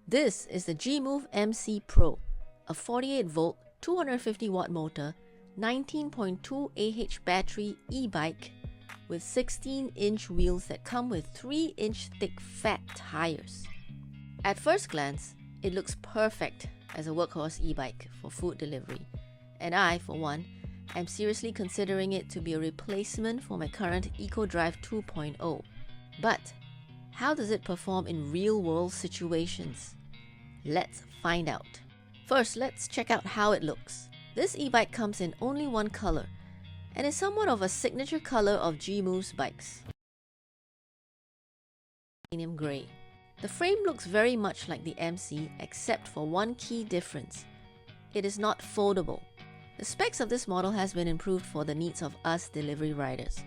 This is the Jimove MC Pro, a 48-volt, 250-watt motor, 19.2 Ah battery e-bike with 16-inch wheels that come with 3-inch thick fat tires. At first glance, it looks perfect as a workhorse e-bike for food delivery, and I, for one, am seriously considering it to be a replacement for my current EcoDrive 2.0. But how does it perform in real-world situations? Let's find out. First, let's check out how it looks. This e-bike comes in only one color, and is somewhat of a signature color of Jimove's bikes, titanium grey. The frame looks very much like the MC except for one key difference. It is not foldable. The specs of this model has been improved for the needs of us delivery riders.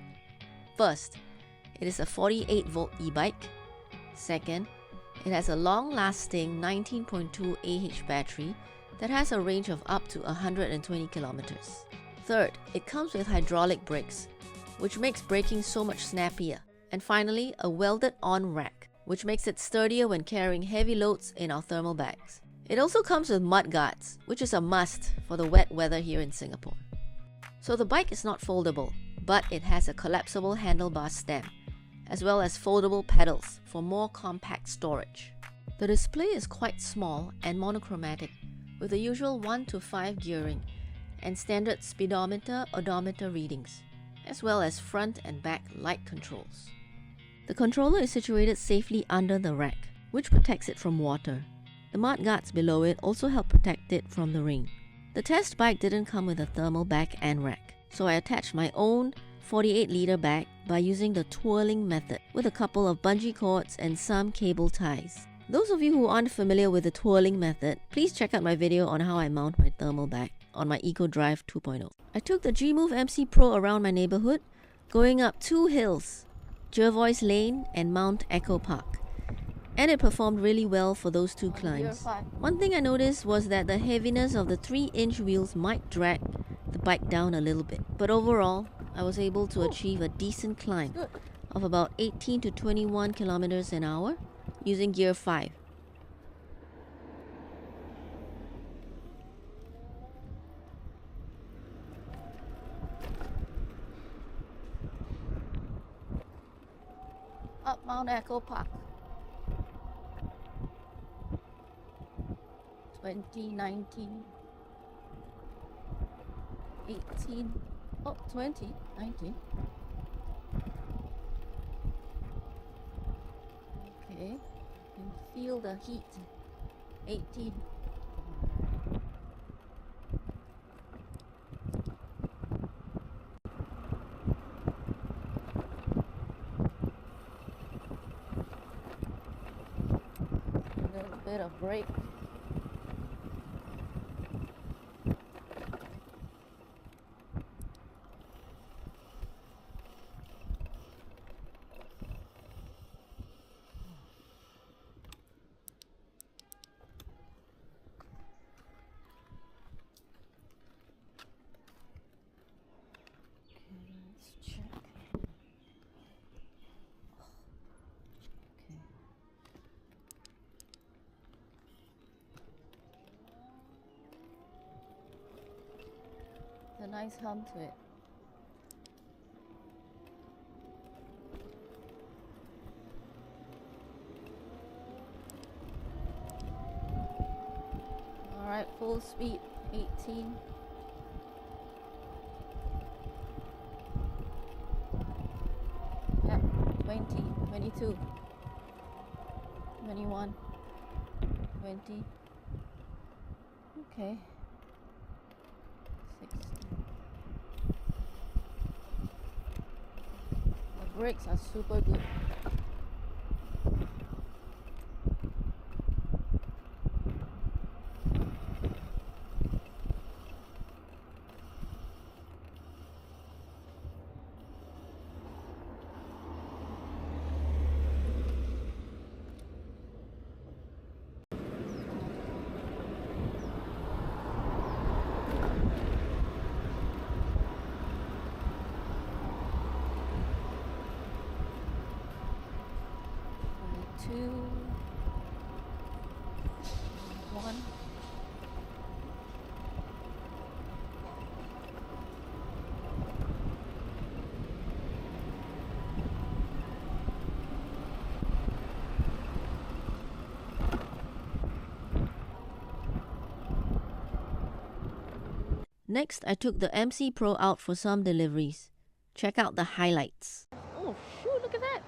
First, it is a 48-volt e-bike. Second, it has a long-lasting 19.2 Ah battery that has a range of up to 120 kilometers. Third, it comes with hydraulic brakes, which makes braking so much snappier. And finally, a welded-on rack, which makes it sturdier when carrying heavy loads in our thermal bags. It also comes with mud guards, which is a must for the wet weather here in Singapore. So the bike is not foldable, but it has a collapsible handlebar stem, as well as foldable pedals for more compact storage. The display is quite small and monochromatic, with the usual 1 to 5 gearing and standard speedometer, odometer readings, as well as front and back light controls. The controller is situated safely under the rack, which protects it from water. The mud guards below it also help protect it from the rain. The test bike didn't come with a thermal bag and rack, so I attached my own 48-liter bag by using the twirling method with a couple of bungee cords and some cable ties. Those of you who aren't familiar with the twirling method, please check out my video on how I mount my thermal bag on my EcoDrive 2.0. I took the Jimove MC Pro around my neighborhood, going up 2 hills, Jervois Lane and Mount Echo Park, and it performed really well for those 2 climbs. One thing I noticed was that the heaviness of the 3-inch wheels might drag the bike down a little bit, but overall, I was able to achieve a decent climb of about 18 to 21 kilometers an hour using gear 5. Up Mount Echo Park. 2019. 18. Oh, 20, 19. Okay, you can feel the heat. 18. A little bit of brake. A nice hum to it. Alright, full speed, 18. Yep, 20, 22, 21, 20. Okay. 16. The brakes are super good. one. Next, I took the MC Pro out for some deliveries. Check out the highlights. Oh shoot, look at that!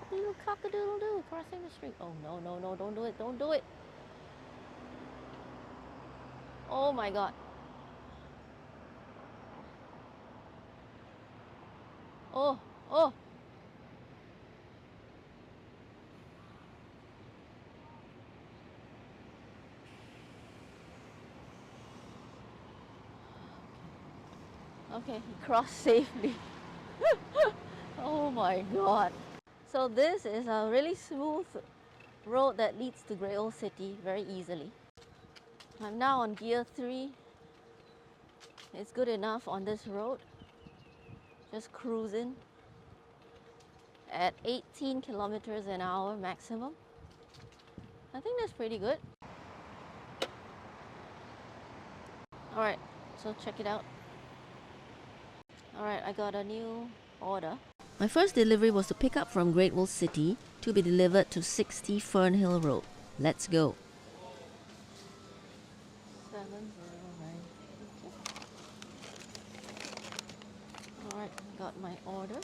It's a little cock-a-doodle-doo crossing the street. Oh no, no, no, don't do it, don't do it! Oh my god. Oh, oh! Okay, he crossed safely. Oh my god. So this is a really smooth road that leads to Grey Old City very easily. I'm now on gear 3. It's good enough on this road. Just cruising at 18 kilometers an hour maximum. I think that's pretty good. Alright, so check it out. Alright, I got a new order. My first delivery was to pick up from Great Wall City to be delivered to 60 Fernhill Road. Let's go. 709. Alright, got my order.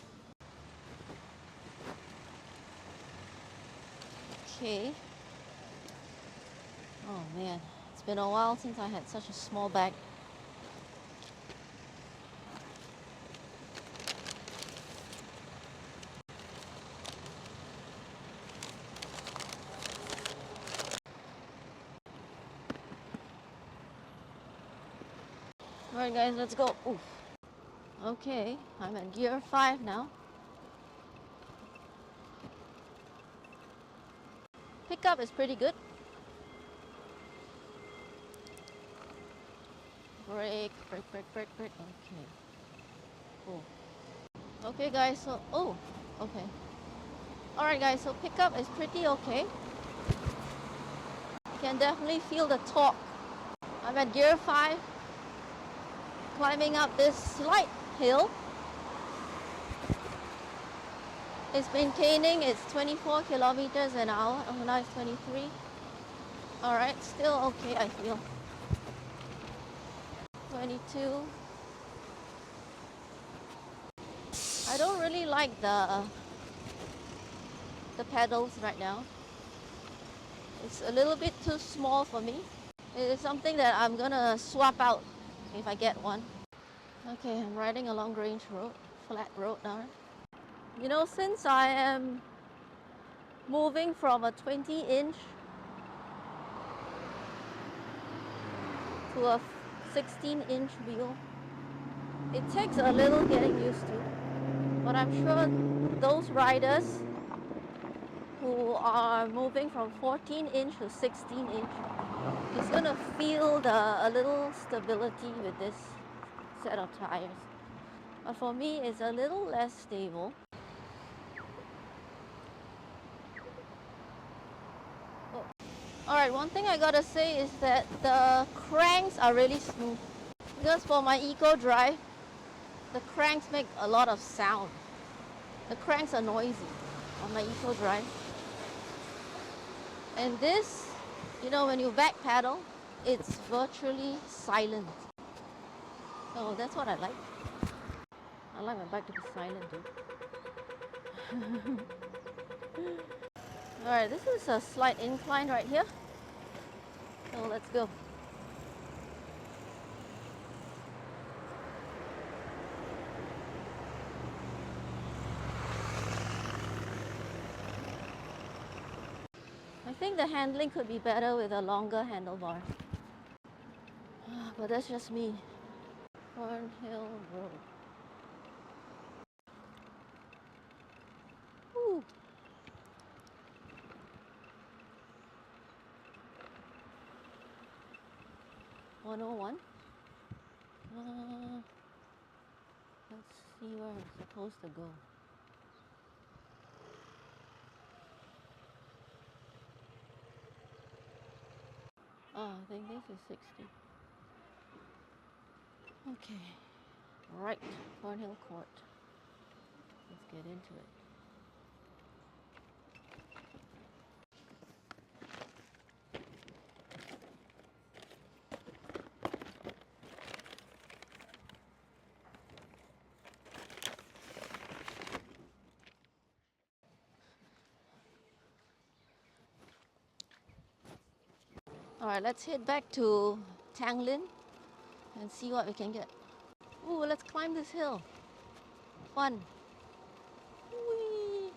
Okay. Oh man, it's been a while since I had such a small bag. Alright guys, let's go. Oof. Okay, I'm at gear 5 now. Pickup is pretty good. Brake, brake, brake, brake, brake. Okay. Cool. Okay guys, so, oh, okay. Alright guys, so pickup is pretty okay. You can definitely feel the torque. I'm at gear 5, climbing up this slight hill. It's maintaining its 24 kilometers an hour. Oh, now it's 23. Alright, still okay, I feel. 22. I don't really like the pedals right now. It's a little bit too small for me. It is something that I'm gonna swap out if I get one. Okay, I'm riding along Grange Road, flat road now. You know, since I am moving from a 20-inch to a 16-inch wheel, it takes a little getting used to. But I'm sure those riders who are moving from 14-inch to 16-inch is gonna feel a little stability with this set of tires. But for me, it's a little less stable. Oh. Alright, one thing I gotta say is that the cranks are really smooth. Because for my Eco Drive, the cranks make a lot of sound. The cranks are noisy on my Eco Drive. And this, you know, when you back pedal, it's virtually silent. So that's what I like. I like my bike to be silent too. Alright, this is a slight incline right here. So let's go. I think the handling could be better with a longer handlebar. But that's just me. Fernhill Road. Woo. (101). Let's see where I'm supposed to go. Oh, I think this is 60. Okay. Right, Thornhill Court. Let's get into it. Alright, let's head back to Tanglin and see what we can get. Ooh, let's climb this hill. Fun. Whee!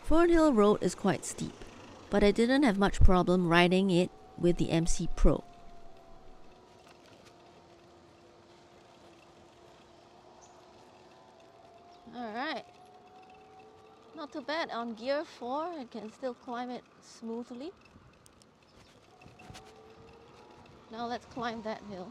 Thornhill Road is quite steep, but I didn't have much problem riding it with the MC Pro. Alright. Not too bad. On gear 4, I can still climb it smoothly. Now let's climb that hill.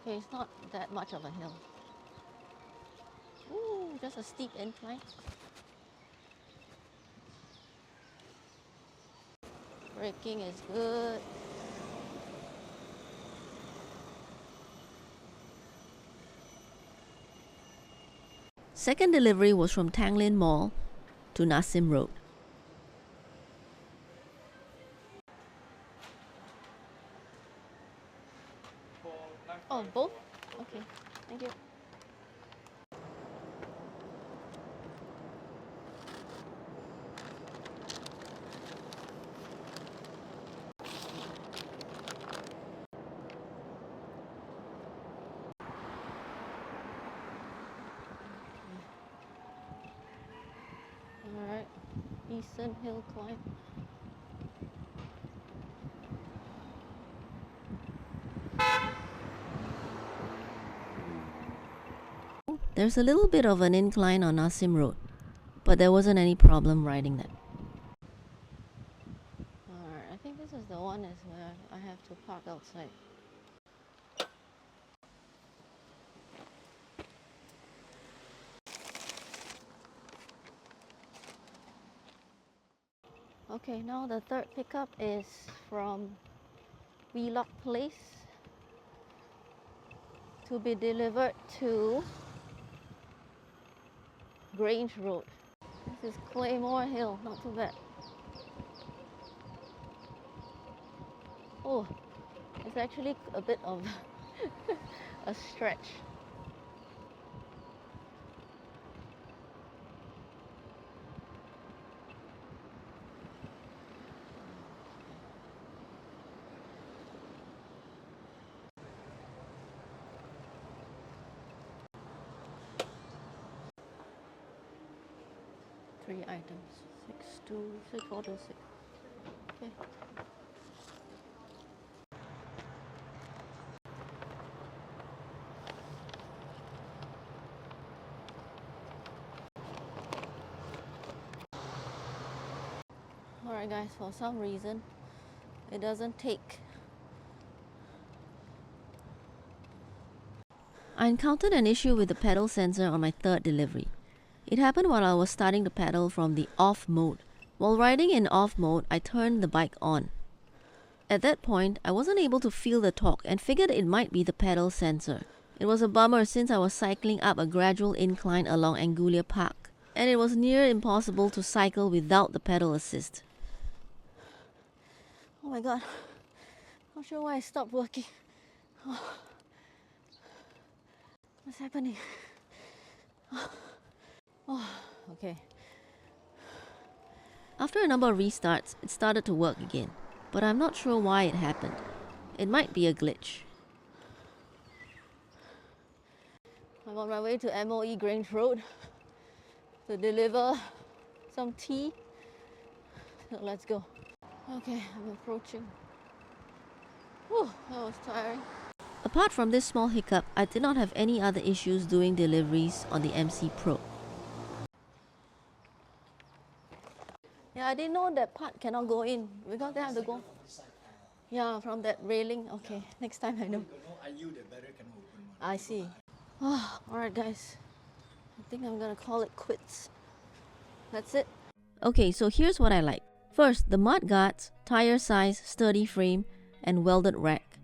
Okay, it's not that much of a hill. Ooh, just a steep incline. Braking is good. Second delivery was from Tanglin Mall to Nassim Road. Oh, both? Okay, thank you. Alright, Eastern Hill Climb. There's a little bit of an incline on Nassim Road, but there wasn't any problem riding that. Alright, I think this is the one is where I have to park outside. Okay, now the third pickup is from Wheelock Place to be delivered to Grange Road. This is Claymore Hill, not too bad. Oh, it's actually a bit of a stretch. Three items. 6426. Okay. Alright guys, for some reason it doesn't take. I encountered an issue with the pedal sensor on my third delivery. It happened while I was starting to pedal from the off mode. While riding in off mode, I turned the bike on. At that point, I wasn't able to feel the torque and figured it might be the pedal sensor. It was a bummer since I was cycling up a gradual incline along Anguilla Park, and it was near impossible to cycle without the pedal assist. Oh my god, not sure why I stopped working. Oh. What's happening? Oh, okay. After a number of restarts, it started to work again, but I'm not sure why it happened. It might be a glitch. I'm on my way to MOE Grange Road to deliver some tea. So let's go. Okay, I'm approaching. Whew, that was tiring. Apart from this small hiccup, I did not have any other issues doing deliveries on the MC Pro. Yeah, I didn't know that part cannot go in because they have to go. Yeah, from that railing. Okay, next time I know. I knew the barrier cannot open. I see. Oh, alright guys. I think I'm gonna call it quits. That's it. Okay, so here's what I like. First, the mud guards, tire size, sturdy frame, and welded rack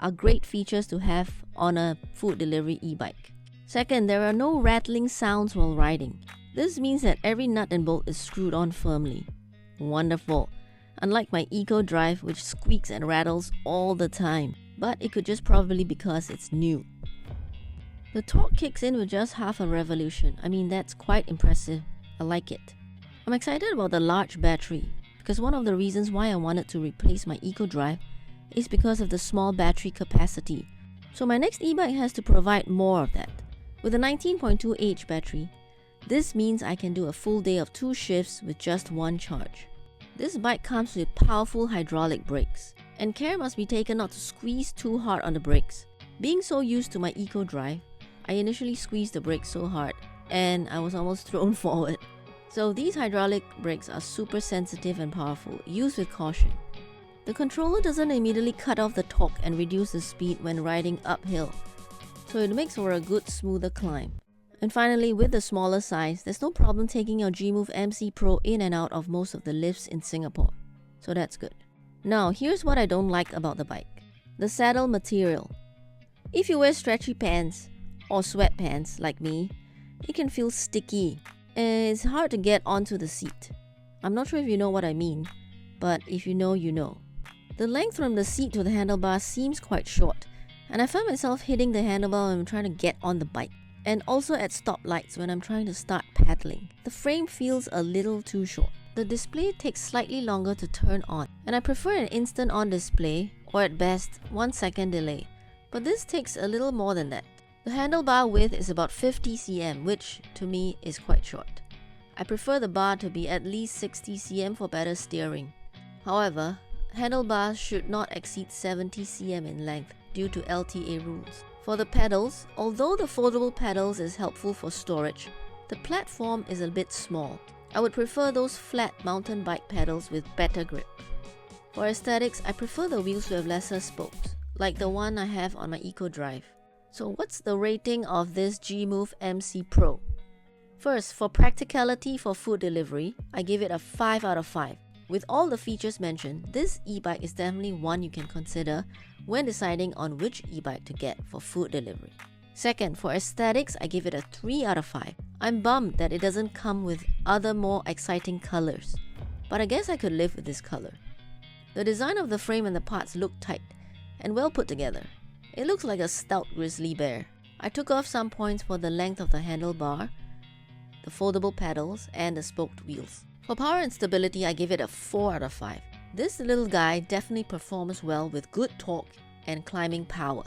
are great features to have on a food delivery e-bike. Second, there are no rattling sounds while riding. This means that every nut and bolt is screwed on firmly. Wonderful. Unlike my Eco Drive, which squeaks and rattles all the time. But it could just probably because it's new. The torque kicks in with just half a revolution. I mean, that's quite impressive. I like it. I'm excited about the large battery because one of the reasons why I wanted to replace my Eco Drive is because of the small battery capacity. So my next e-bike has to provide more of that. With a 19.2Ah battery, this means I can do a full day of 2 shifts with just one charge. This bike comes with powerful hydraulic brakes, and care must be taken not to squeeze too hard on the brakes. Being so used to my Eco Drive, I initially squeezed the brakes so hard and I was almost thrown forward. So these hydraulic brakes are super sensitive and powerful, used with caution. The controller doesn't immediately cut off the torque and reduce the speed when riding uphill, so it makes for a good smoother climb. And finally, with the smaller size, there's no problem taking your Jimove MC Pro in and out of most of the lifts in Singapore. So that's good. Now, here's what I don't like about the bike. The saddle material. If you wear stretchy pants or sweatpants like me, it can feel sticky and it's hard to get onto the seat. I'm not sure if you know what I mean, but if you know, you know. The length from the seat to the handlebar seems quite short, and I find myself hitting the handlebar when I'm trying to get on the bike. And also at stoplights when I'm trying to start paddling. The frame feels a little too short. The display takes slightly longer to turn on, and I prefer an instant on display, or at best, 1 second delay. But this takes a little more than that. The handlebar width is about 50 cm, which to me is quite short. I prefer the bar to be at least 60 cm for better steering. However, handlebars should not exceed 70 cm in length due to LTA rules. For the pedals, although the foldable pedals is helpful for storage, the platform is a bit small. I would prefer those flat mountain bike pedals with better grip. For aesthetics, I prefer the wheels to have lesser spokes, like the one I have on my Eco Drive. So what's the rating of this Jimove MC Pro? First, for practicality for food delivery, I give it a 5 out of 5. With all the features mentioned, this e-bike is definitely one you can consider when deciding on which e-bike to get for food delivery. Second, for aesthetics, I give it a 3 out of 5. I'm bummed that it doesn't come with other more exciting colors, but I guess I could live with this color. The design of the frame and the parts look tight and well put together. It looks like a stout grizzly bear. I took off some points for the length of the handlebar, the foldable pedals, and the spoked wheels. For power and stability, I give it a 4 out of 5. This little guy definitely performs well with good torque and climbing power.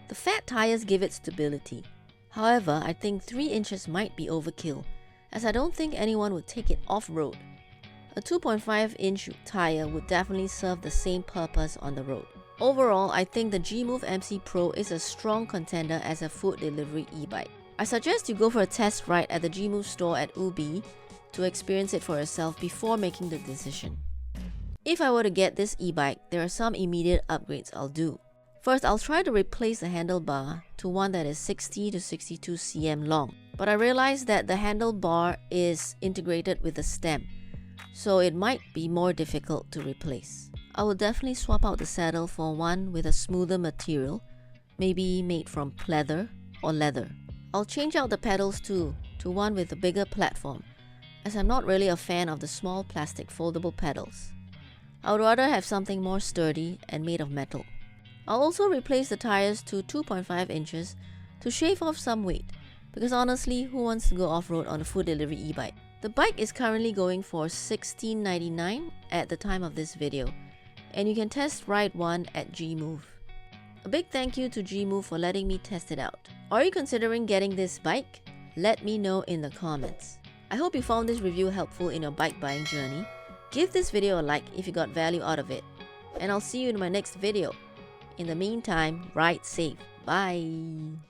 The fat tires give it stability. However, I think 3 inches might be overkill, as I don't think anyone would take it off-road. A 2.5-inch tire would definitely serve the same purpose on the road. Overall, I think the Jimove MC Pro is a strong contender as a food delivery e-bike. I suggest you go for a test ride at the Jimove store at Ubi to experience it for yourself before making the decision. If I were to get this e-bike, there are some immediate upgrades I'll do. First, I'll try to replace the handlebar to one that is 60 to 62 cm long. But I realized that the handlebar is integrated with the stem, so it might be more difficult to replace. I will definitely swap out the saddle for one with a smoother material, maybe made from pleather or leather. I'll change out the pedals too, to one with a bigger platform, as I'm not really a fan of the small plastic foldable pedals. I would rather have something more sturdy and made of metal. I'll also replace the tires to 2.5 inches to shave off some weight, because honestly, who wants to go off-road on a food delivery e-bike? The bike is currently going for $16.99 at the time of this video, and you can test ride one at Jimove. A big thank you to Jimove for letting me test it out. Are you considering getting this bike? Let me know in the comments. I hope you found this review helpful in your bike buying journey. Give this video a like if you got value out of it, and I'll see you in my next video. In the meantime, ride safe. Bye!